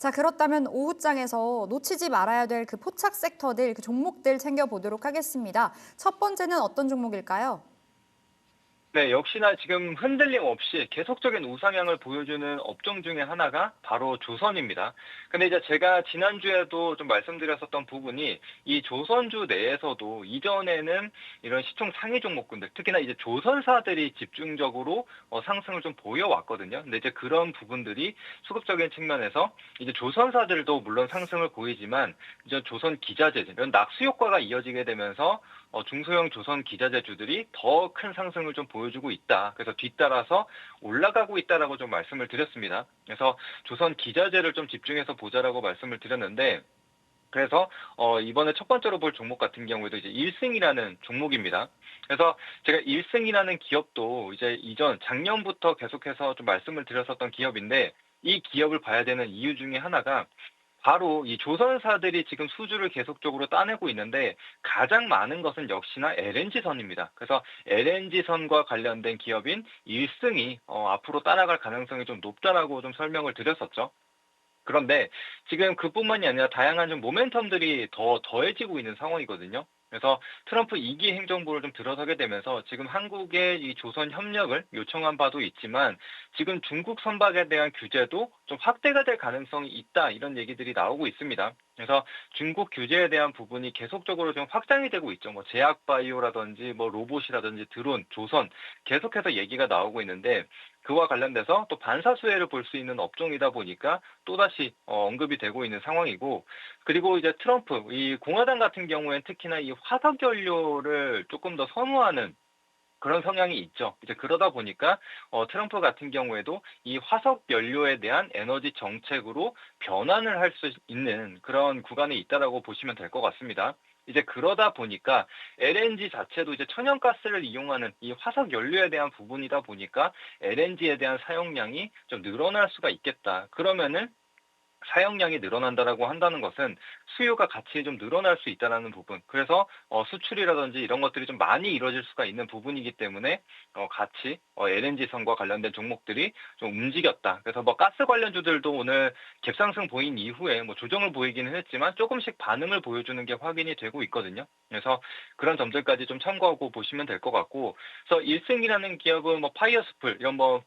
자, 그렇다면 오후장에서 놓치지 말아야 될 그 포착 섹터들, 그 종목들 챙겨보도록 하겠습니다. 첫 번째는 어떤 종목일까요? 네, 역시나 지금 흔들림 없이 계속적인 우상향을 보여주는 업종 중에 하나가 바로 조선입니다. 근데 이제 제가 지난주에도 좀 말씀드렸었던 부분이 이 조선주 내에서도 이전에는 이런 시총 상위 종목군들, 특히나 이제 조선사들이 집중적으로 상승을 좀 보여왔거든요. 근데 이제 그런 부분들이 수급적인 측면에서 이제 조선사들도 물론 상승을 보이지만 이제 조선 기자재 이런 낙수 효과가 이어지게 되면서 중소형 조선 기자재주들이 더 큰 상승을 좀 보여주고 있다. 그래서 뒤따라서 올라가고 있다라고 좀 말씀을 드렸습니다. 그래서 조선 기자재를 좀 집중해서 보자라고 말씀을 드렸는데 그래서 이번에 첫 번째로 볼 종목 같은 경우에도 이제 일승이라는 종목입니다. 그래서 제가 일승이라는 기업도 이제 이전 작년부터 계속해서 좀 말씀을 드렸었던 기업인데 이 기업을 봐야 되는 이유 중에 하나가 바로 이 조선사들이 지금 수주를 계속적으로 따내고 있는데 가장 많은 것은 역시나 LNG선입니다. 그래서 LNG선과 관련된 기업인 일승이 앞으로 따라갈 가능성이 좀 높다라고 좀 설명을 드렸었죠. 그런데 지금 그뿐만이 아니라 다양한 좀 모멘텀들이 더 더해지고 있는 상황이거든요. 그래서 트럼프 2기 행정부를 좀 들어서게 되면서 지금 한국의 이 조선 협력을 요청한 바도 있지만 지금 중국 선박에 대한 규제도 좀 확대가 될 가능성이 있다 이런 얘기들이 나오고 있습니다. 그래서 중국 규제에 대한 부분이 계속적으로 좀 확장이 되고 있죠. 뭐 제약 바이오라든지 뭐 로봇이라든지 드론, 조선 계속해서 얘기가 나오고 있는데 그와 관련돼서 또 반사수혜를 볼 수 있는 업종이다 보니까 또다시 언급이 되고 있는 상황이고 그리고 이제 트럼프 이 공화당 같은 경우엔 특히나 이 화석 연료를 조금 더 선호하는 그런 성향이 있죠. 이제 그러다 보니까 트럼프 같은 경우에도 이 화석 연료에 대한 에너지 정책으로 변환을 할 수 있는 그런 구간에 있다라고 보시면 될 것 같습니다. 이제 그러다 보니까 LNG 자체도 이제 천연가스를 이용하는 이 화석 연료에 대한 부분이다 보니까 LNG에 대한 사용량이 좀 늘어날 수가 있겠다. 그러면은 사용량이 늘어난다라고 한다는 것은 수요가 같이 좀 늘어날 수 있다라는 부분. 그래서 수출이라든지 이런 것들이 좀 많이 이루어질 수가 있는 부분이기 때문에 같이 LNG선과 관련된 종목들이 좀 움직였다. 그래서 뭐 가스 관련주들도 오늘 갭상승 보인 이후에 뭐 조정을 보이기는 했지만 조금씩 반응을 보여주는 게 확인이 되고 있거든요. 그래서 그런 점들까지 좀 참고하고 보시면 될 것 같고, 그래서 일승이라는 기업은 뭐 파이어스풀 이런 뭐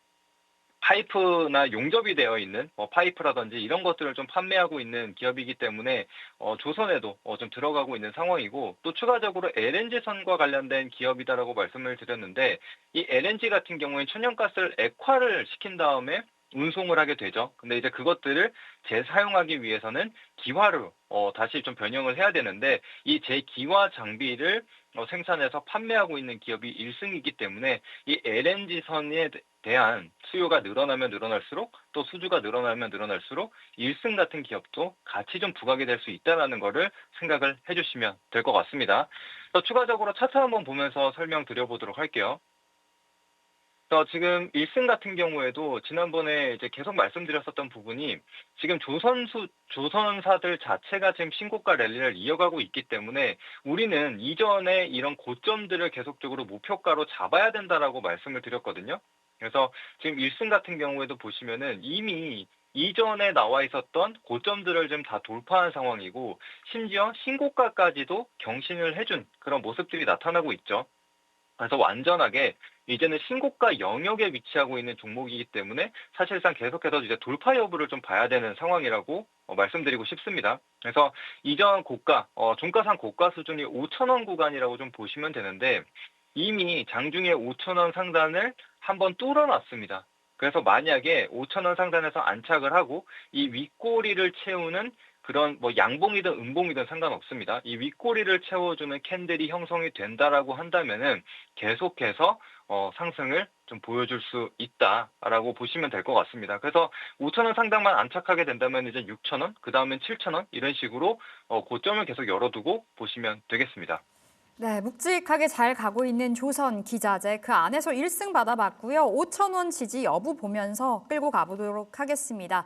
파이프나 용접이 되어 있는 파이프라든지 이런 것들을 좀 판매하고 있는 기업이기 때문에 조선에도 좀 들어가고 있는 상황이고 또 추가적으로 LNG선과 관련된 기업이다라고 말씀을 드렸는데 이 LNG 같은 경우에 천연가스를 액화를 시킨 다음에 운송을 하게 되죠. 근데 이제 그것들을 재사용하기 위해서는 기화로 다시 좀 변형을 해야 되는데 이 재기화 장비를 생산해서 판매하고 있는 기업이 일승이기 때문에 이 LNG선에 대한 수요가 늘어나면 늘어날수록 또 수주가 늘어나면 늘어날수록 일승 같은 기업도 같이 좀 부각이 될 수 있다는 거를 생각을 해주시면 될 것 같습니다. 또 추가적으로 차트 한번 보면서 설명드려보도록 할게요. 지금 일승 같은 경우에도 지난번에 이제 계속 말씀드렸었던 부분이 지금 조선사들 자체가 지금 신고가 랠리를 이어가고 있기 때문에 우리는 이전에 이런 고점들을 계속적으로 목표가로 잡아야 된다라고 말씀을 드렸거든요. 그래서 지금 일승 같은 경우에도 보시면은 이미 이전에 나와 있었던 고점들을 좀 다 돌파한 상황이고 심지어 신고가까지도 경신을 해준 그런 모습들이 나타나고 있죠. 그래서 완전하게 이제는 신고가 영역에 위치하고 있는 종목이기 때문에 사실상 계속해서 이제 돌파 여부를 좀 봐야 되는 상황이라고 말씀드리고 싶습니다. 그래서 이전 고가, 종가상 고가 수준이 5,000원 구간이라고 좀 보시면 되는데 이미 장중에 5,000원 상단을 한번 뚫어놨습니다. 그래서 만약에 5,000원 상단에서 안착을 하고 이 윗꼬리를 채우는 그런 뭐 양봉이든 음봉이든 상관없습니다. 이 윗꼬리를 채워주는 캔들이 형성이 된다라고 한다면은 계속해서 상승을 좀 보여줄 수 있다라고 보시면 될 것 같습니다. 그래서 5,000원 상당만 안착하게 된다면 이제 6,000원, 그 다음엔 7,000원 이런 식으로 고점을 계속 열어두고 보시면 되겠습니다. 네, 묵직하게 잘 가고 있는 조선 기자재 그 안에서 1승 받아봤고요. 5천 원 지지 여부 보면서 끌고 가보도록 하겠습니다.